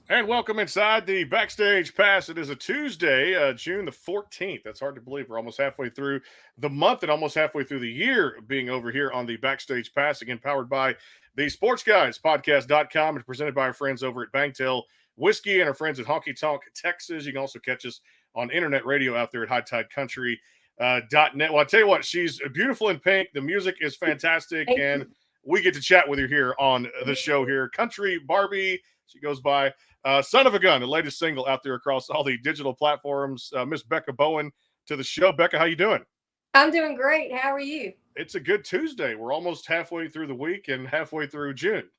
And welcome inside the Backstage Pass. It is a Tuesday, June the 14th. That's hard to believe. We're almost halfway through the month and almost halfway through the year being over here on the Backstage Pass. Again, powered by the Sports Guys Podcast.com and presented by our friends over at Bangtail Whiskey and our friends at Honky Tonk, Texas. You can also catch us on internet radio out there at High Tide Country. .net. Well, I tell you what, she's beautiful in pink. The music is fantastic, Thank and you. we get to chat with her here on the show here. Country Barbie, she goes by. Son of a Gun, the latest single out there across all the digital platforms. Miss Becca Bowen to the show. Becca, how you doing? I'm doing great. How are you? It's a good Tuesday. We're almost halfway through the week and halfway through June.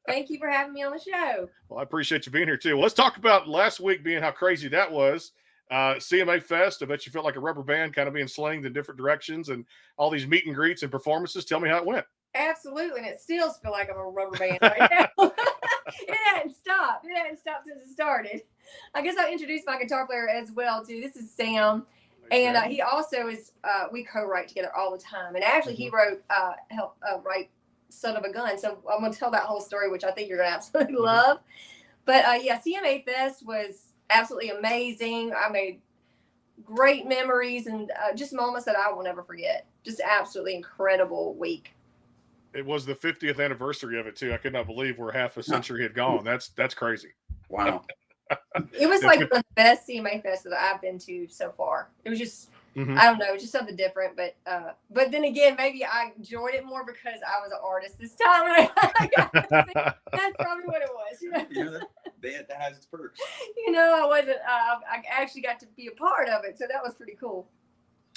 Thank you for having me on the show. Well, I appreciate you being here too. Well, let's talk about last week being how crazy that was. CMA Fest. I bet you felt like a rubber band, kind of being slinged in different directions, and all these meet and greets and performances. Tell me how it went. Absolutely, and it still feels like I'm a rubber band right now. It hadn't stopped. It hadn't stopped since it started. I guess I'll introduce my guitar player as well too. This is Sam, and he also is. We co-write together all the time, and actually he wrote help write "Son of a Gun." So I'm gonna tell that whole story, which I think you're gonna absolutely love. But yeah, CMA Fest was absolutely amazing. I made great memories and just moments that I will never forget. Just absolutely incredible week. It was the 50th anniversary of it too. I could not believe where half a century had gone. That's crazy. Wow. It was like the best CMA Fest that I've been to so far. It was just, I don't know, just something different. But then again, maybe I enjoyed it more because I was an artist this time. That's probably what it was. That has its perks. I wasn't. I actually got to be a part of it, so that was pretty cool.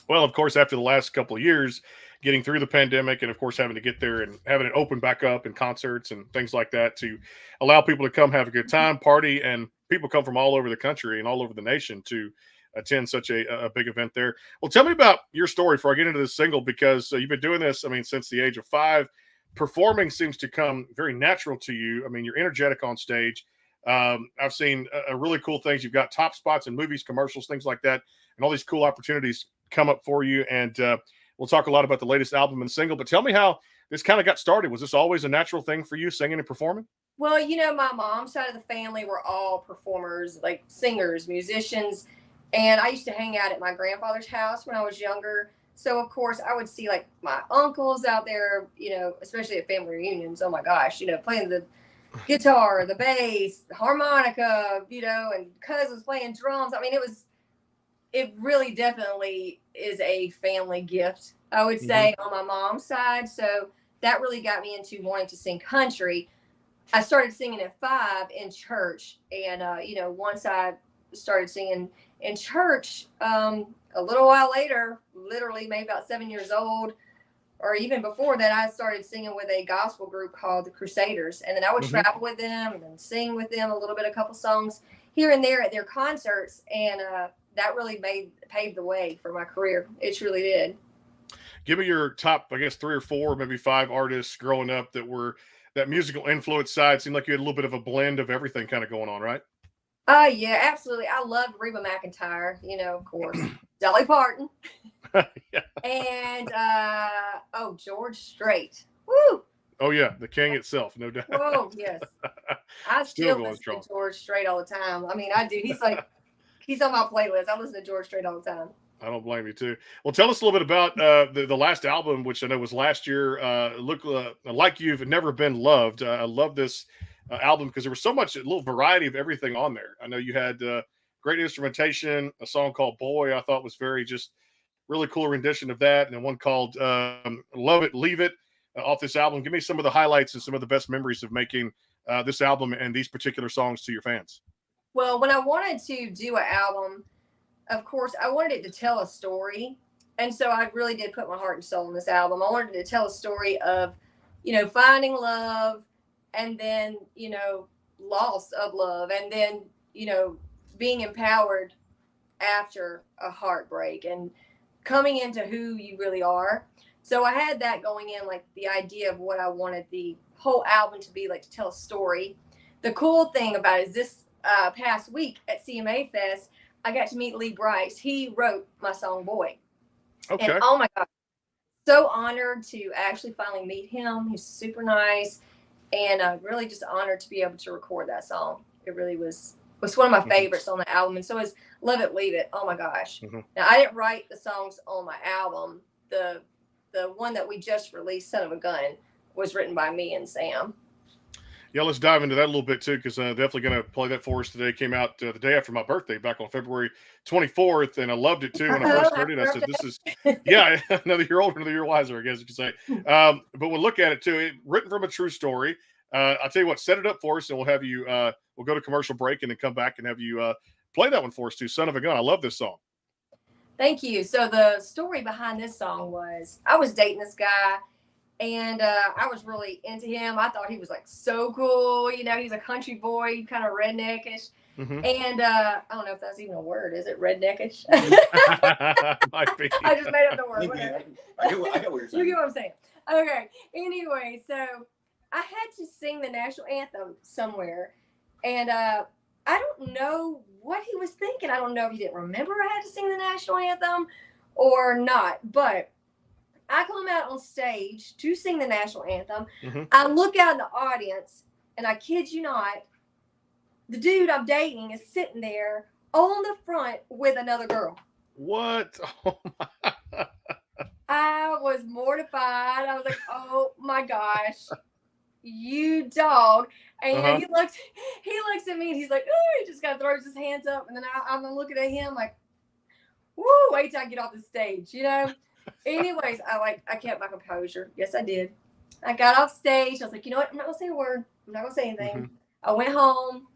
Well, of course, after the last couple of years, getting through the pandemic and, of course, having to get there and having it open back up and concerts and things like that to allow people to come have a good time, party, and people come from all over the country and all over the nation to attend such a big event there. Well, tell me about your story before I get into this single, because you've been doing this, I mean, since the age of 5. Performing seems to come very natural to you. I mean, you're energetic on stage. I've seen really cool things. You've got top spots in movies, commercials, things like that, and all these cool opportunities come up for you. And we'll talk a lot about the latest album and single. But tell me how this kind of got started. Was this always a natural thing for you, singing and performing? Well, my mom's side of the family were all performers, like singers, musicians. And I used to hang out at my grandfather's house when I was younger. So, of course, I would see like my uncles out there, especially at family reunions. Oh my gosh, playing the guitar, the bass, the harmonica, and cousins playing drums. I mean, it really definitely is a family gift, I would say, on my mom's side. So that really got me into wanting to sing country. I started singing at 5 in church. And, once I started singing in church, a little while later, literally maybe about 7 years old, or even before that, I started singing with a gospel group called the Crusaders. And then I would travel with them and then sing with them a little bit, a couple songs here and there at their concerts. And that really paved the way for my career. It truly did. Give me your top, I guess, 3 or 4, maybe 5 artists growing up that were that musical influence side. Seemed like you had a little bit of a blend of everything kind of going on, right? Yeah, absolutely. I loved Reba McEntire, of course. Dolly Parton. Yeah. And George Strait. Woo! Oh yeah, the king itself, no doubt. Whoa, yes. I still listen to George Strait all the time. I mean, I do. He's on my playlist. I listen to George Strait all the time. I don't blame you too. Well, tell us a little bit about the last album, which I know was last year. Look like you've never been loved. I love this album because there was so much, a little variety of everything on there. I know you had great instrumentation, a song called "Boy" I thought was very just really cool rendition of that, and then one called "Love It, Leave It" off this album. Give me some of the highlights and some of the best memories of making this album and these particular songs to your fans. Well, when I wanted to do an album, of course, I wanted it to tell a story. And so I really did put my heart and soul in this album. I wanted to tell a story of, finding love and then, loss of love and then, being empowered after a heartbreak and coming into who you really are. So I had that going in, like the idea of what I wanted the whole album to be like, to tell a story. The cool thing about it is this past week at CMA Fest, I got to meet Lee Bryce. He wrote my song "Boy." Okay. And oh my God, so honored to actually finally meet him. He's super nice, and really just honored to be able to record that song. it really was one of my favorites on the album. And so is Love It, Leave It. Oh my gosh. Now I didn't write the songs on my album. The one that we just released, Son of a Gun, was written by me and Sam. Yeah, let's dive into that a little bit too, because definitely going to play that for us today. Came out the day after my birthday, back on February 24th, and I loved it too when I first heard it. I said, "This is, yeah, another year older, another year wiser," I guess you could say. But we'll look at it too. Written from a true story. I'll tell you what, set it up for us, and we'll have you. We'll go to commercial break, and then come back and have you play that one for us too. Son of a Gun. I love this song. Thank you. So the story behind this song was I was dating this guy. And I was really into him. I thought he was like so cool. You know, he's a country boy, kind of redneckish. And I don't know if that's even a word. Is it redneckish? Might be. I just made up the word. Whatever. I get what you're saying. You get what I'm saying. Okay. Anyway, so I had to sing the national anthem somewhere. And I don't know what he was thinking. I don't know if he didn't remember I had to sing the national anthem or not. But I come out on stage to sing the national anthem. I look out in the audience, and I kid you not, the dude I'm dating is sitting there on the front with another girl. What? Oh my. I was mortified. I was like, oh my gosh, you dog. And you know, he looks at me and he's like, oh, he just kind of throws his hands up. And then I'm looking at him like, woo, wait till I get off the stage, you know? Anyways, I kept my composure. Yes, I did. I got off stage. I was like, you know what? I'm not going to say a word. I'm not going to say anything. I went home,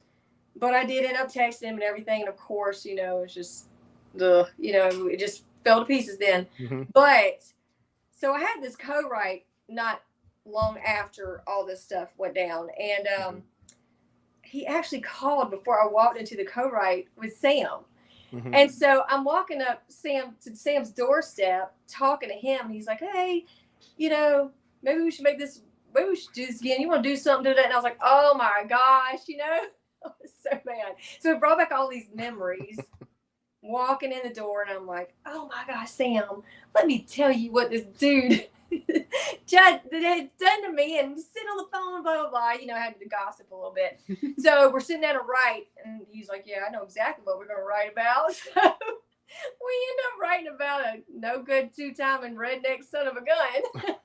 but I did end up texting him and everything. And of course, you know, it's just, you know, it just fell to pieces then. But so I had this co-write not long after all this stuff went down. And he actually called before I walked into the co-write with Sam. And so I'm walking up to Sam's doorstep, talking to him. And he's like, hey, you know, maybe we should do this again. You want to do something to that? And I was like, oh my gosh, you know, I was so mad. So it brought back all these memories. Walking in the door, and I'm like, oh my gosh, Sam, let me tell you what this dude just had done to me, and sit on the phone, blah, blah, blah. You know, I had to gossip a little bit. So we're sitting at a write, and he's like, yeah, I know exactly what we're going to write about. So we end up writing about a no good two-timing redneck son of a gun.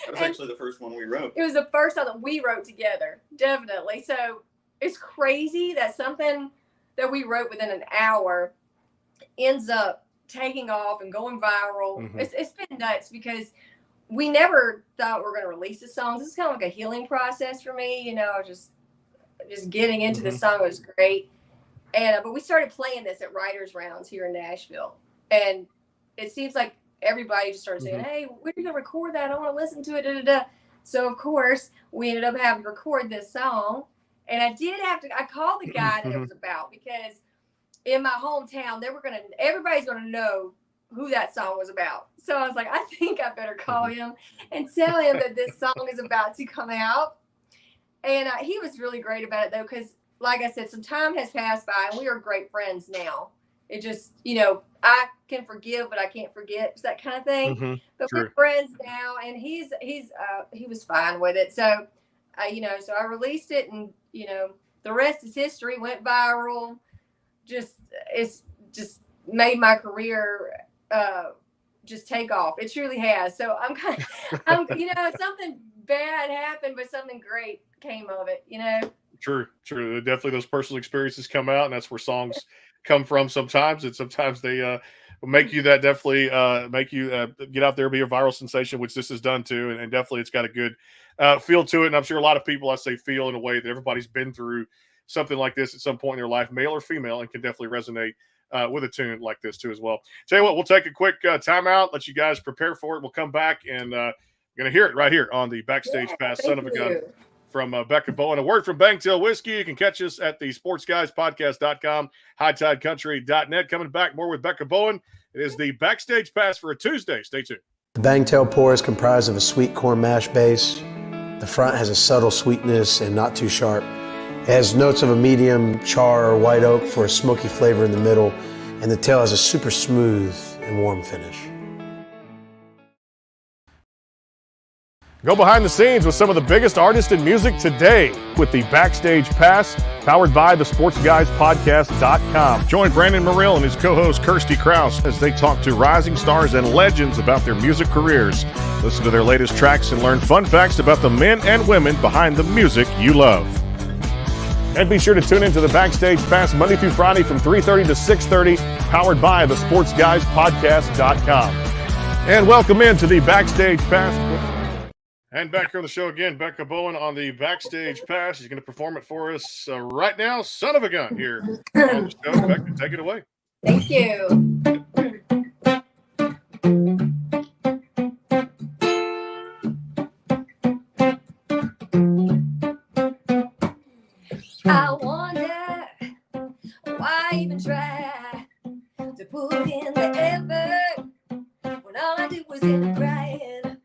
That was actually the first one we wrote. It was the first time that we wrote together, definitely. So it's crazy that something that we wrote within an hour ends up taking off and going viral. It's been nuts because we never thought we were going to release the songs. This is kind of like a healing process for me, you know, just getting into the song was great. And but we started playing this at writers' rounds here in Nashville, and it seems like everybody just started saying, hey, we're going to record that. I want to listen to it. Da, da, da. So of course we ended up having to record this song, and I called the guy that it was about, because in my hometown, everybody's gonna know who that song was about. So I was like, I think I better call him and tell him that this song is about to come out. And he was really great about it though, because like I said, some time has passed by, and we are great friends now. It just, you know, I can forgive, but I can't forget. It's that kind of thing. But we're friends now, and he was fine with it. So, you know, so I released it, and you know, the rest is history. Went viral. It's just made my career just take off. It truly has. So you know, something bad happened, but something great came of it, you know. True. Definitely those personal experiences come out, and that's where songs come from sometimes. And sometimes they make you get out there, be a viral sensation, which this has done too. And definitely it's got a good feel to it. And I'm sure a lot of people, I say, feel in a way that everybody's been through something like this at some point in their life, male or female, and can definitely resonate with a tune like this too as well. Tell you what, we'll take a quick timeout, let you guys prepare for it. We'll come back and going to hear it right here on the Backstage Pass Son of a Gun from Becca Bowen. A word from Bangtail Whiskey. You can catch us at the sportsguyspodcast.com, hightidecountry.net. Coming back more with Becca Bowen. It is the Backstage Pass for a Tuesday. Stay tuned. The Bangtail pour is comprised of a sweet corn mash base. The front has a subtle sweetness and not too sharp. It has notes of a medium char or white oak for a smoky flavor in the middle, and the tail has a super smooth and warm finish. Go behind the scenes with some of the biggest artists in music today with the Backstage Pass, powered by the SportsGuysPodcast.com. Join Brandon Morrill and his co-host Kirsty Krause as they talk to rising stars and legends about their music careers. Listen to their latest tracks and learn fun facts about the men and women behind the music you love. And be sure to tune into the Backstage Pass Monday through Friday from 3:30 to 6:30, powered by the SportsGuysPodcast.com. And welcome into the Backstage Pass. And back here on the show again, Becca Bowen on the Backstage Pass. She's going to perform it for us right now. Son of a gun here on the show. Becca, take it away. Thank you. I wonder why even try to put in the effort when all I did was in the grind.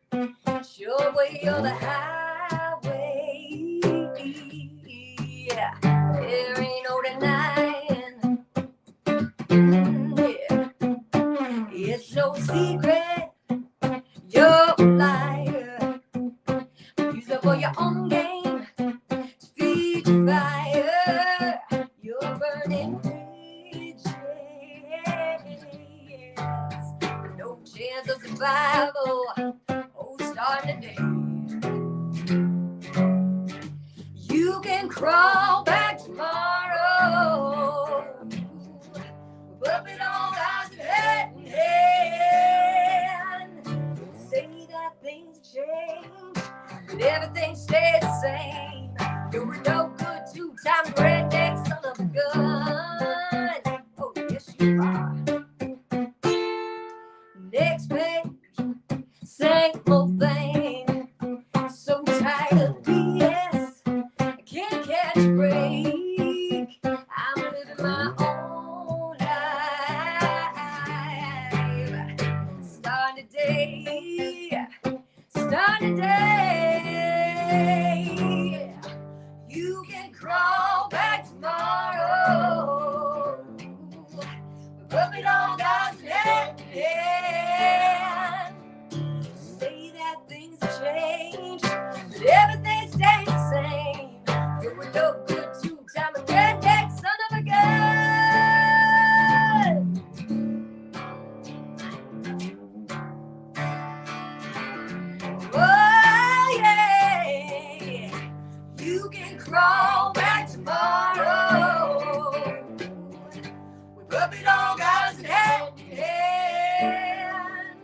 Your way or the highway, yeah. There ain't no denying, yeah. It's no secret, you're a liar. Use it for your own game, to feed your fire. You're burning bridges, no chance of survival. Starting today, you can crawl back tomorrow, but it all lies in hand in hand. Say that things change, but everything stays the same. You're a no good two-time redneck son of a gun. Oh, yes you are. Next page. Same old thing, so tired of BS, I can't catch a break, I'm living my own life, start today, you can crawl back tomorrow, but we don't got to hand in hand. Say that things change, but everything stays the same. You're a no good two-time redneck son of a gun. Oh yeah, you can crawl back tomorrow with puppy dog eyes and hand in hand.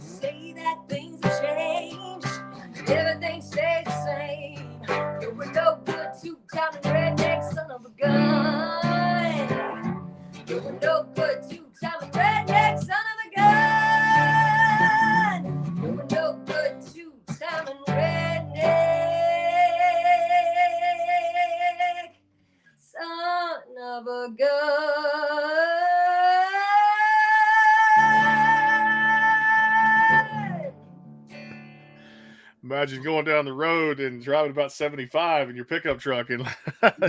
Say that things have changed, everything stays the same. You're a no good two-time redneck son of a gun. You're a no good two-time redneck son of a gun. You're a no good two-time redneck son of a gun. Imagine going down the road and driving about 75 in your pickup truck and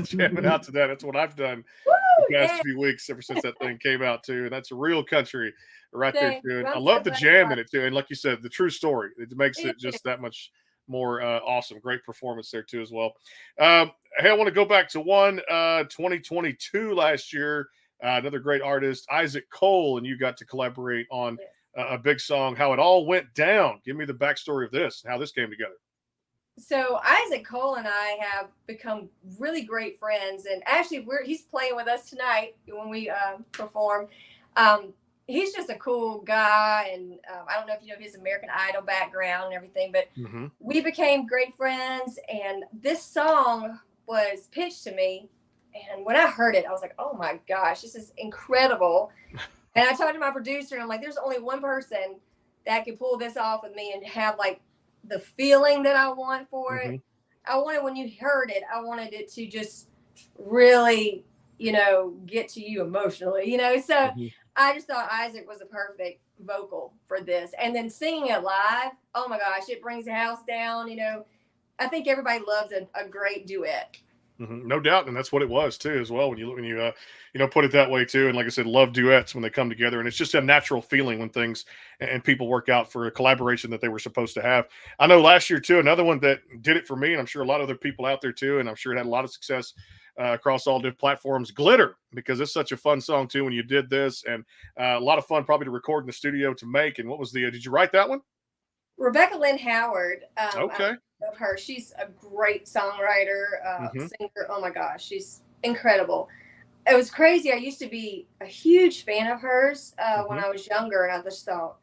jamming out to that. That's what I've done the past few weeks ever since that thing came out too. And that's a real country right there too. And I love the jam in it too. And like you said, the true story, it makes it just that much more awesome. Great performance there too as well. Hey, I want to go back to 2022 last year. Another great artist, Isaac Cole, and you got to collaborate on a big song, How It All Went Down. Give me the backstory of this, how this came together. So Isaac Cole and I have become really great friends, and actually he's playing with us tonight when we perform. He's just a cool guy, and I don't know if you know his American Idol background and everything, but we became great friends, and this song was pitched to me, and when I heard it, I was like, oh my gosh, this is incredible. And I talked to my producer, and I'm like, there's only one person that can pull this off with me and have like the feeling that I want for it. I wanted, when you heard it, I wanted it to just really, get to you emotionally, so I just thought Isaac was a perfect vocal for this. And then singing it live, oh my gosh, it brings the house down. I think everybody loves a great duet. No doubt, and that's what it was too, as well. When you put it that way too, and like I said, love duets when they come together, and it's just a natural feeling when things and people work out for a collaboration that they were supposed to have. I know last year too, another one that did it for me, and I'm sure a lot of other people out there too, and I'm sure it had a lot of success across all different platforms. Glitter, because it's such a fun song too when you did this, and a lot of fun probably to record in the studio to make. And what was the? Did you write that one? Rebecca Lynn Howard. Okay. I love her. She's a great songwriter, singer. Oh my gosh, she's incredible. It was crazy. I used to be a huge fan of hers when I was younger, and I just thought,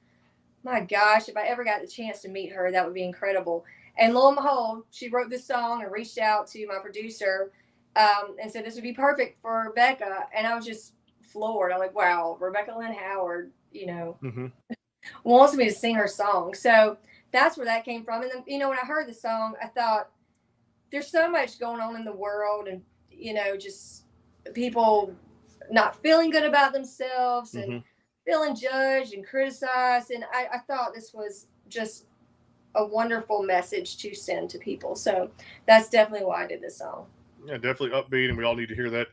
my gosh, if I ever got the chance to meet her, that would be incredible. And lo and behold, she wrote this song and reached out to my producer and said this would be perfect for Becca. And I was just floored. I'm like, wow, Rebecca Lynn Howard, wants me to sing her song. So that's where that came from. And then, when I heard the song, I thought there's so much going on in the world, and, just people not feeling good about themselves and feeling judged and criticized. And I thought this was just a wonderful message to send to people. So that's definitely why I did this song. Yeah, definitely upbeat, and we all need to hear that,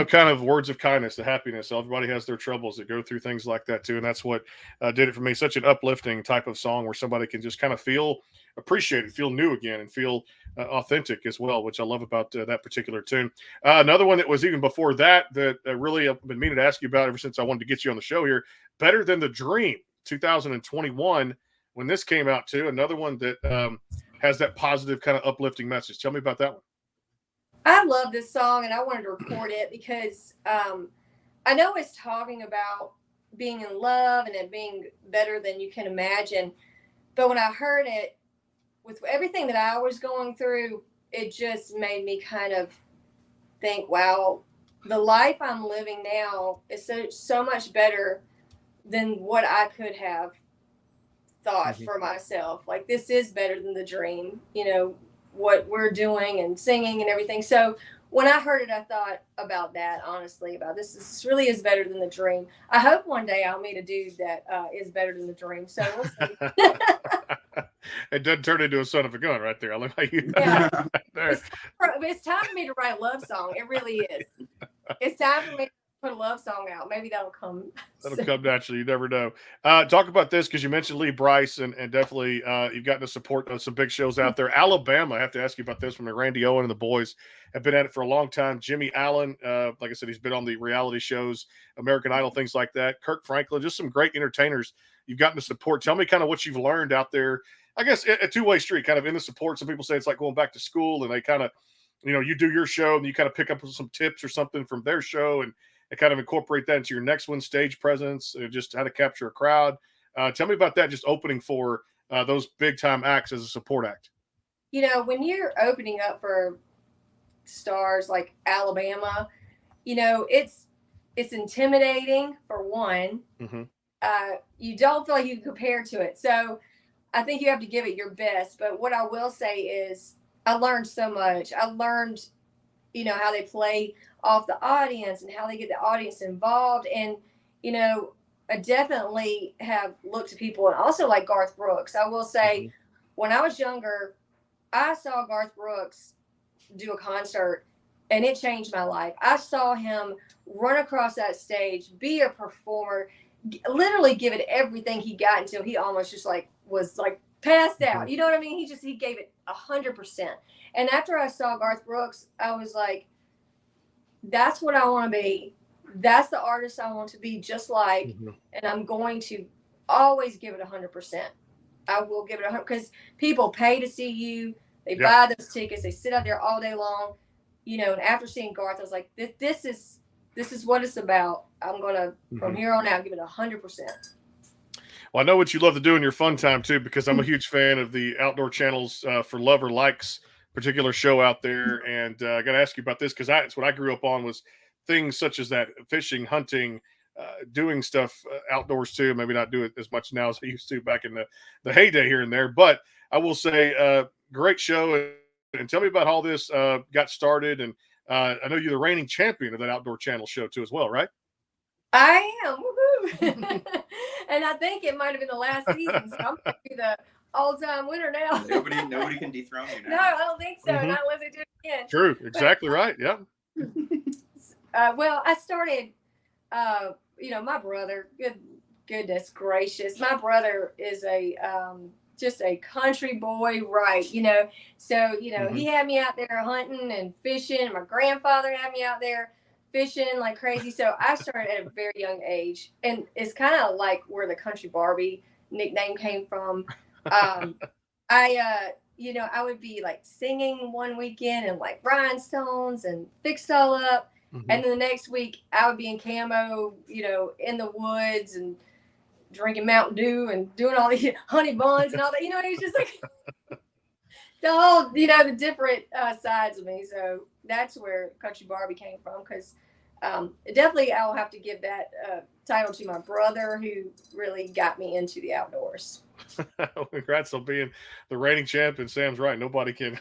kind of words of kindness, the happiness. Everybody has their troubles that go through things like that too, and that's what did it for me. Such an uplifting type of song where somebody can just kind of feel appreciated, feel new again, and feel authentic as well, which I love about that particular tune. Another one that was even before that really I've been meaning to ask you about ever since I wanted to get you on the show here. Better Than the Dream, 2021, when this came out too. Another one that has that positive kind of uplifting message. Tell me about that one. I love this song, and I wanted to record it because I know it's talking about being in love and it being better than you can imagine. But when I heard it, with everything that I was going through, it just made me kind of think, wow, the life I'm living now is so much better than what I could have thought for myself. Like, this is better than the dream, what we're doing and singing and everything. So when I heard it, I thought about that, honestly, about this really is better than the dream. I hope one day I'll meet a dude that is better than the dream. So we'll see. It doesn't turn into a son of a gun right there. I like how you It's time for me to write a love song. It really is. It's time for me to put a love song out. Maybe that'll come. That'll come naturally. You never know. Talk about this, because you mentioned Lee Brice, and definitely you've gotten to support some big shows out there. Alabama, I have to ask you about this one. Randy Owen and the boys have been at it for a long time. Jimmy Allen, like I said, he's been on the reality shows, American Idol, things like that. Kirk Franklin, just some great entertainers you've gotten to support. Tell me kind of what you've learned out there. I guess a two-way street, kind of in the support. Some people say it's like going back to school, and they kind of, you do your show and you kind of pick up some tips or something from their show and kind of incorporate that into your next one, stage presence, just how to capture a crowd. Tell me about that, just opening for those big-time acts as a support act. When you're opening up for stars like Alabama, it's intimidating, for one. You don't feel like you can compare to it. So I think you have to give it your best. But what I will say is I learned so much. I learned, how they play off the audience and how they get the audience involved. And, I definitely have looked at people, and also like Garth Brooks. I will say, when I was younger, I saw Garth Brooks do a concert, and it changed my life. I saw him run across that stage, be a performer, literally give it everything he got until he almost just was passed out. You know what I mean? He gave it 100%. And after I saw Garth Brooks, I was like, that's what I want to be. That's the artist I want to be just like. And I'm going to always give it 100%. I will give it 100%, because people pay to see you. They buy those tickets. They sit out there all day long. And after seeing Garth, I was like, this is what it's about. I'm going to, from here on out, give it 100%. Well, I know what you love to do in your fun time too, because I'm a huge fan of the Outdoor Channel's For Lover Likes particular show out there. And I got to ask you about this, because it's what I grew up on, was things such as that: fishing, hunting, doing stuff outdoors too. Maybe not do it as much now as I used to back in the heyday here and there. But I will say, great show. And tell me about how this got started. And I know you're the reigning champion of that Outdoor Channel show too, as well, right? I am. Woohoo! And I think it might have been the last season. So I'm going to be the all-time winner now. Nobody can dethrone you No, now. I don't think so. Mhm. Not unless they do it again. True. Exactly right. Yeah. Well, I started. My brother. Goodness gracious, my brother is a just a country boy, right? So he had me out there hunting and fishing. My grandfather had me out there fishing like crazy. So I started at a very young age, and it's kind of like where the Country Barbie nickname came from. I would be like singing one weekend and like rhinestones and fixed all up. And then the next week I would be in camo, in the woods and drinking Mountain Dew and doing all the honey buns and all that. It's just like the whole, the different sides of me. So that's where Country Barbie came from, because definitely I'll have to give that title to my brother, who really got me into the outdoors. Congrats on being the reigning champion. Sam's right. Nobody can,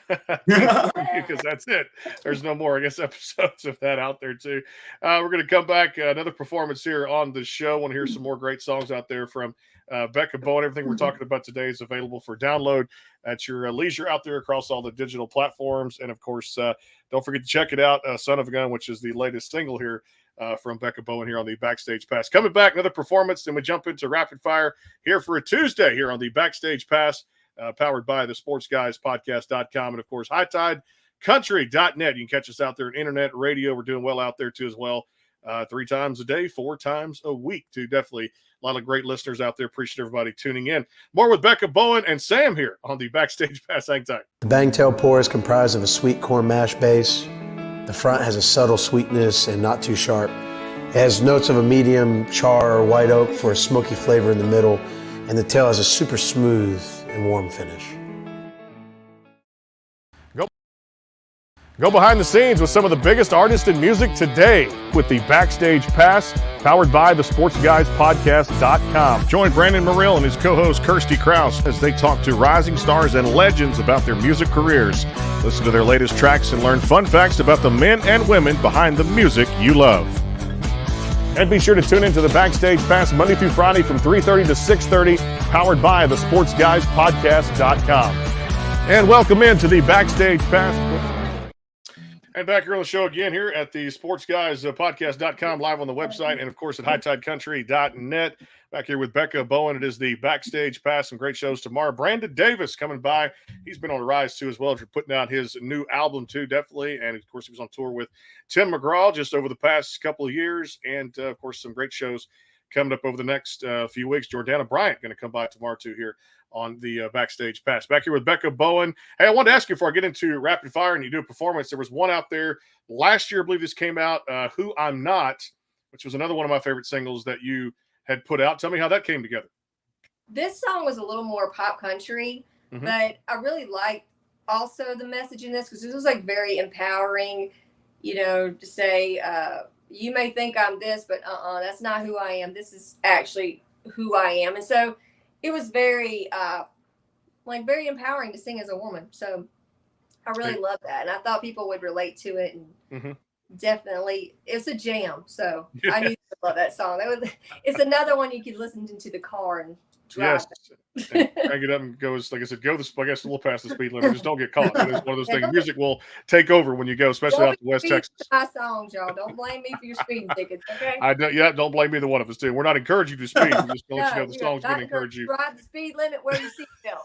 because that's it. There's no more, I guess, episodes of that out there too. We're going to come back. Another performance here on the show. Want to hear some more great songs out there from Becca Bowen. Everything we're talking about today is available for download at your leisure out there across all the digital platforms. And of course, don't forget to check it out. Son of a Gun, which is the latest single here from Becca Bowen here on the Backstage Pass. Coming back, another performance, then we jump into rapid fire here for a Tuesday here on the Backstage Pass, powered by the sportsguyspodcast.com and, of course, hightidecountry.net. You can catch us out there on internet, radio. We're doing well out there, too, as well. 3 times a day, 4 times a week, too. Definitely a lot of great listeners out there. Appreciate everybody tuning in. More with Becca Bowen and Sam here on the Backstage Pass. Hang tight. The bangtail pour is comprised of a sweet corn mash base. The front has a subtle sweetness and not too sharp. It has notes of a medium char or white oak for a smoky flavor in the middle, and the tail has a super smooth and warm finish. Go behind the scenes with some of the biggest artists in music today with the Backstage Pass, powered by the sportsguyspodcast.com. Join Brandon Morrill and his co-host Kirsty Krause as they talk to rising stars and legends about their music careers. Listen to their latest tracks and learn fun facts about the men and women behind the music you love. And be sure to tune into the Backstage Pass Monday through Friday from 3:30 to 6:30, powered by the sportsguyspodcast.com. And welcome into the Backstage Pass. And back here on the show again here at the sportsguyspodcast.com, live on the website, and of course at hightidecountry.net. Back here with Becca Bowen. It is the Backstage Pass. Some great shows tomorrow. Brandon Davis coming by. He's been on the rise too as well. If you're putting out his new album too, definitely. And of course, he was on tour with Tim McGraw just over the past couple of years. And of course, some great shows coming up over the next few weeks. Jordana Bryant going to come by tomorrow too here on the Backstage Pass. Back here with Becca Bowen. Hey, I wanted to ask you before I get into rapid fire and you do a performance. There was one out there last year, I believe this came out, Who I'm Not, which was another one of my favorite singles that you had put out. Tell me how that came together. This song was a little more pop country, but I really liked also the message in this, because this was like very empowering, to say, you may think I'm this, but that's not who I am. This is actually who I am. And so it was very, very empowering to sing as a woman. So I really love that. And I thought people would relate to it. And definitely, it's a jam. So I knew you would love that song. It's another one you could listen to the car and drive. Yes. And crank it up and goes, like I said, I guess a little past the speed limit. Just don't get caught. It's one of those things. Music will take over when you go, especially out to West Texas. My songs, y'all. Don't blame me for your speeding tickets, okay? Don't blame either one of us too. We're not encouraging you to speed. We're just going to let you know the song's going to encourage you. Drive the speed limit, wear your seatbelt.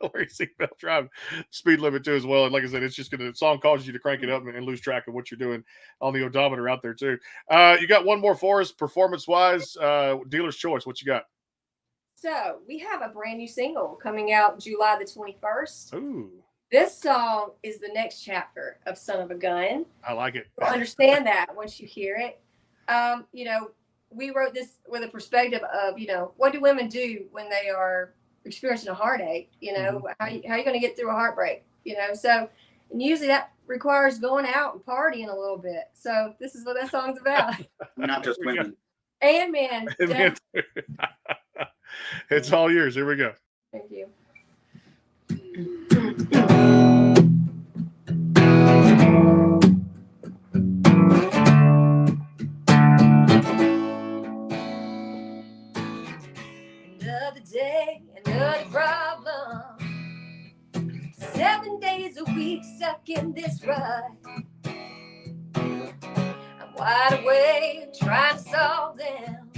Wear your seatbelt, drive speed limit too as well. And like I said, it's just the song causes you to crank it up and lose track of what you're doing on the odometer out there too. You got one more for us, performance-wise, Dealer's Choice. What you got? So we have a brand new single coming out July the 21st. Ooh. This song is the next chapter of Son of a Gun. I like it. You'll understand that once you hear it. We wrote this with a perspective of, what do women do when they are experiencing a heartache? How are you going to get through a heartbreak? So, and usually that requires going out and partying a little bit. So this is what that song's about. Not just women. And men. It's all yours. Here we go. Thank you. Another day, another problem. find a way, try to solve them.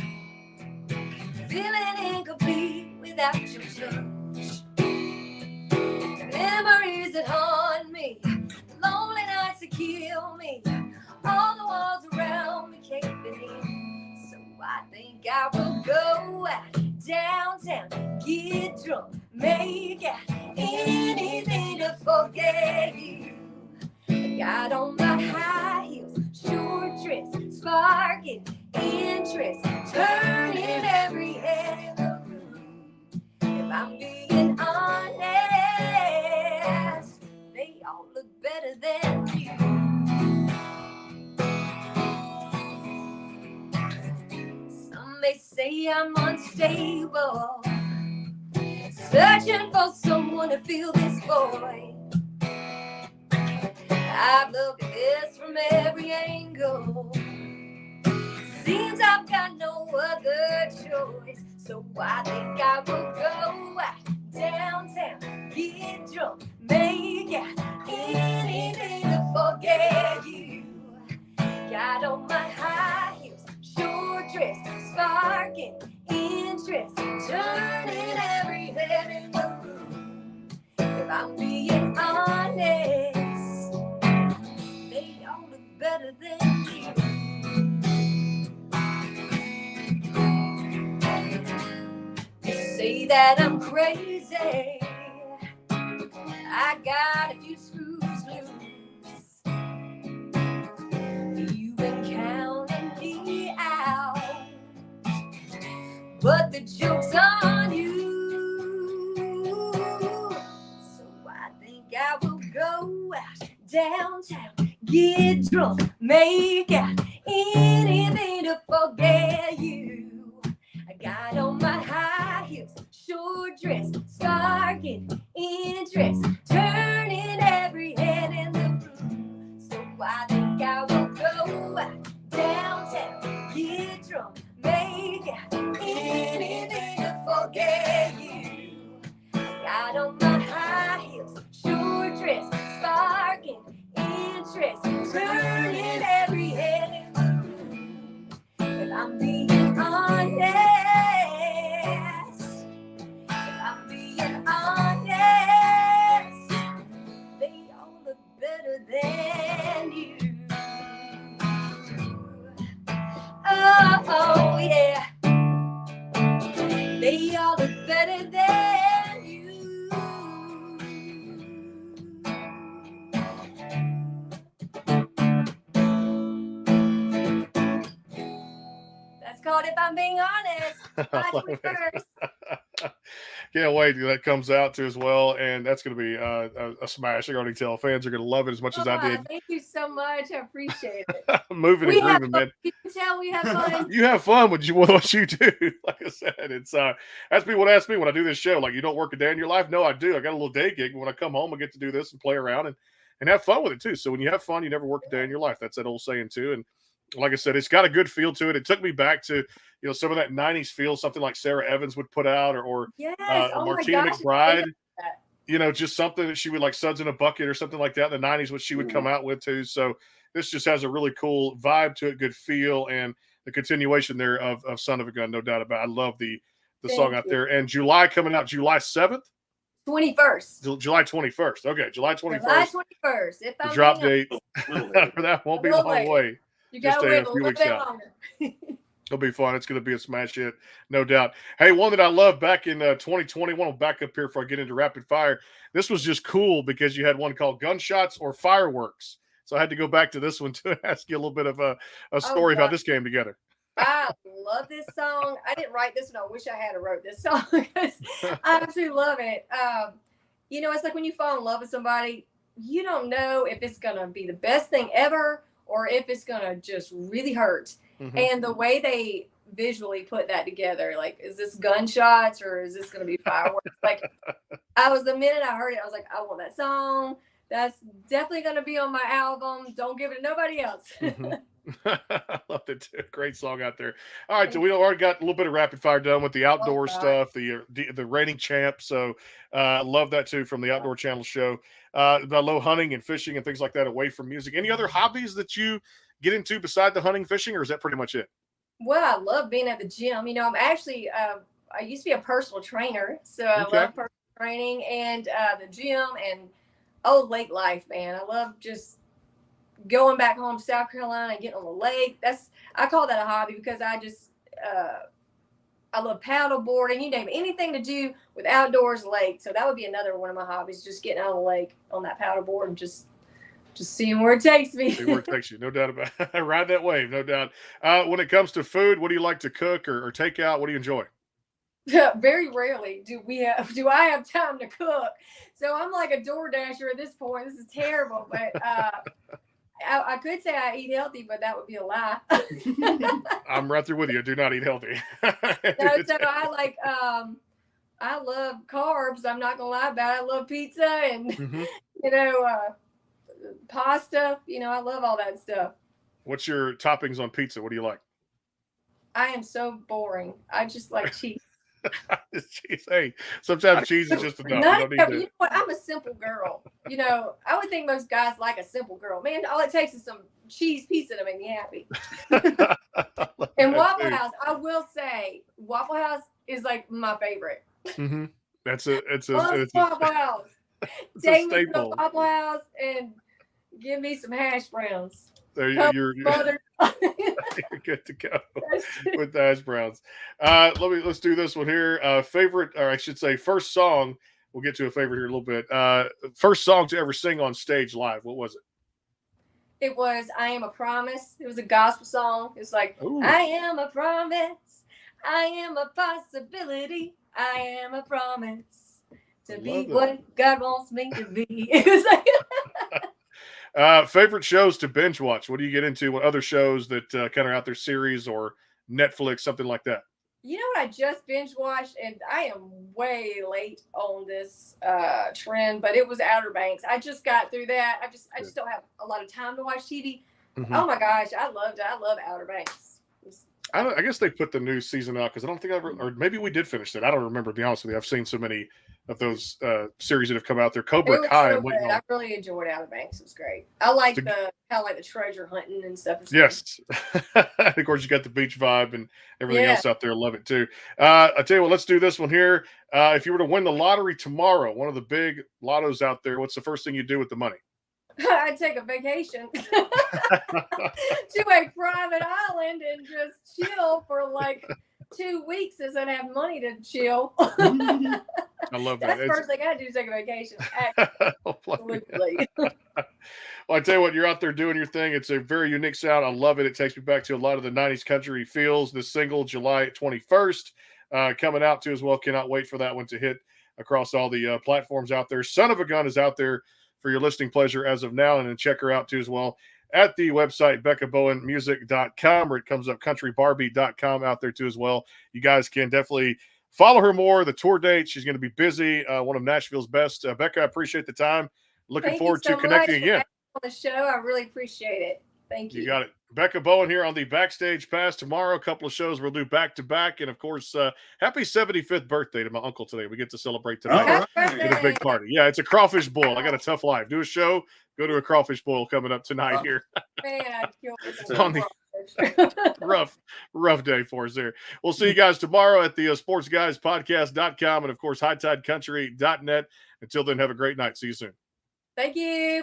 Feeling incomplete without your touch. Memories that haunt me, lonely nights that kill me. All the walls around me caving in. So I think I will go out downtown, get drunk, make out anything to forget you. I got on my high heels, short dress, sparking interest, turning every head in the room. If I'm being honest, they all look better than you. Some may say I'm unstable, searching for someone to fill this void. I've looked at this from every angle. Seems I've got no other choice. So I think I will go out downtown, get drunk, make out anything to forget you. Got on my high heels, short dress, sparking interest, turning every head in the room. If I'm being honest, they all look better than you. They say that I'm crazy, I got a few screws loose. You've been counting me out, but the joke's on you. So I think I will go out downtown, get drunk, make out anything to forget you. I got on my high heels, short dress, sparking interest, turning every head in the room. So I think I will go out downtown, get drunk, make out anything to forget you. Got on my high heels, short dress, sparking interest, turning every head in the room. If I'm being honest, they all look better than you. Oh yeah, they all look better than you. That's called If I'm Being Honest. I love July it. 21st. Can't wait till that comes out too as well, and that's going to be a smash. I can already tell fans are going to love it as much as I did. Thank you so much. I appreciate it. Moving We and have grooving, fun. man. You can tell we have fun. You have fun with what you do. Like I said, it's that's people ask me when I do this show, like, you don't work a day in your life? No, I do. I got a little day gig. When I come home, I get to do this and play around and have fun with it too. So when you have fun, you never work a day in your life. That's that old saying too. And like I said, it's got a good feel to it. It took me back to, some of that 90s feel, something like Sarah Evans would put out, or Yes. Oh my Martina gosh. McBride. That. Just something that she would, like Suds in a Bucket or something like that in the 90s, what she would come out with too. So this just has a really cool vibe to it, good feel, and the continuation there of Son of a Gun, no doubt about it. I love the song out there. And July coming out July 7th? 21st. July 21st. Okay, July 21st. July 21st. If The I'm drop being date for that won't be a long way. You Just gotta a wait a few little weeks bit out. longer. It'll be fun. It's going to be a smash hit, no doubt. Hey, one that I love back in 2021, I'll back up here before I get into rapid fire. This was just cool because you had one called Gunshots or Fireworks. So I had to go back to this one to ask you a little bit of a story of how this came together. I love this song. I didn't write this one. I wish I had wrote this song because I absolutely love it. It's like when you fall in love with somebody, you don't know if it's going to be the best thing ever or if it's going to just really hurt. Mm-hmm. And the way they visually put that together, like, is this gunshots or is this going to be fireworks? Like, the minute I heard it, I was like, I want that song. That's definitely going to be on my album. Don't give it to nobody else. Mm-hmm. I loved it too. Great song out there. All right, so we already got a little bit of rapid fire done with the outdoor God. stuff, the reigning champ. So love that too from the Outdoor Channel show. About low hunting and fishing and things like that away from music. Any other hobbies that you get into beside the hunting, fishing, or is that pretty much it? Well, I love being at the gym. I'm actually, I used to be a personal trainer, so I Okay. love personal training and the gym and lake life, man. I love just going back home to South Carolina and getting on the lake. I call that a hobby because I love paddle boarding. You name it, anything to do with outdoors, lake. So that would be another one of my hobbies, just getting out on the lake on that paddle board and just seeing where it takes me. See where it takes you, no doubt about it. Ride that wave, no doubt. When it comes to food, what do you like to cook or take out? What do you enjoy? Very rarely do I have time to cook. So I'm like a door dasher at this point. This is terrible, but I could say I eat healthy, but that would be a lie. I'm right there with you. I do not eat healthy. No, so I love carbs. I'm not gonna lie about it. I love pizza and pasta. I love all that stuff. What's your toppings on pizza? What do you like? I am so boring. I just like cheese. Cheese. Hey, sometimes cheese is just enough. You don't need You know what? I'm a simple girl. I would think most guys like a simple girl. Man, all it takes is some cheese pizza to make me happy. And Waffle House, I will say, Waffle House is like my favorite. Mm-hmm. It's Waffle House. It's Take a me to staple. Waffle House and give me some hash browns. There you're good to go with the hash browns. Let's do this one here. Favorite, or I should say, first song. We'll get to a favorite here in a little bit. First song to ever sing on stage live. What was it? It was "I Am a Promise." It was a gospel song. It's like, Ooh. I am a promise. I am a possibility. I am a promise to be what God wants me to be. It was like. Favorite shows to binge watch. What do you get into? What other shows that kind of out there, series or Netflix, something like that? You know what I just binge watched, and I am way late on this trend, but it was Outer Banks. I just got through that. I just don't have a lot of time to watch TV. Mm-hmm. Oh my gosh, I loved it. I love Outer Banks. I guess they put the new season out because I don't think or maybe we did finish it. I don't remember, to be honest with you. I've seen so many of those series that have come out there. Cobra Kai. So I really enjoyed Outer Banks. It was great. I like the treasure hunting and stuff. Yes. Of course, you got the beach vibe and everything else out there. Love it too. I tell you what, let's do this one here. If you were to win the lottery tomorrow, one of the big lottos out there, what's the first thing you do with the money? I'd take a vacation to a private island and just chill for like 2 weeks as I'd have money to chill. I love that. That's the first thing I do is take a vacation. Absolutely. Well, I tell you what, you're out there doing your thing. It's a very unique sound. I love it. It takes me back to a lot of the 90s country feels. This single, July 21st, coming out too as well. Cannot wait for that one to hit across all the platforms out there. Son of a Gun is out there for your listening pleasure as of now, and then check her out too as well at the website BeccaBowenMusic.com, or it comes up CountryBarbie.com out there too as well. You guys can definitely follow her more. The tour date, she's going to be busy. One of Nashville's best. Becca, I appreciate the time. Looking forward to connecting again on the show. I really appreciate it. Thank you. You got it. Becca Bowen here on the Backstage Pass. Tomorrow, a couple of shows we'll do back to back. And of course, happy 75th birthday to my uncle today. We get to celebrate tonight with a big party. Yeah, it's a crawfish boil. I got a tough life. Do a show, go to a crawfish boil coming up tonight here. Man, I'd kill on the rough day for us there. We'll see you guys tomorrow at the sportsguyspodcast.com and of course, hightidecountry.net. Until then, have a great night. See you soon. Thank you.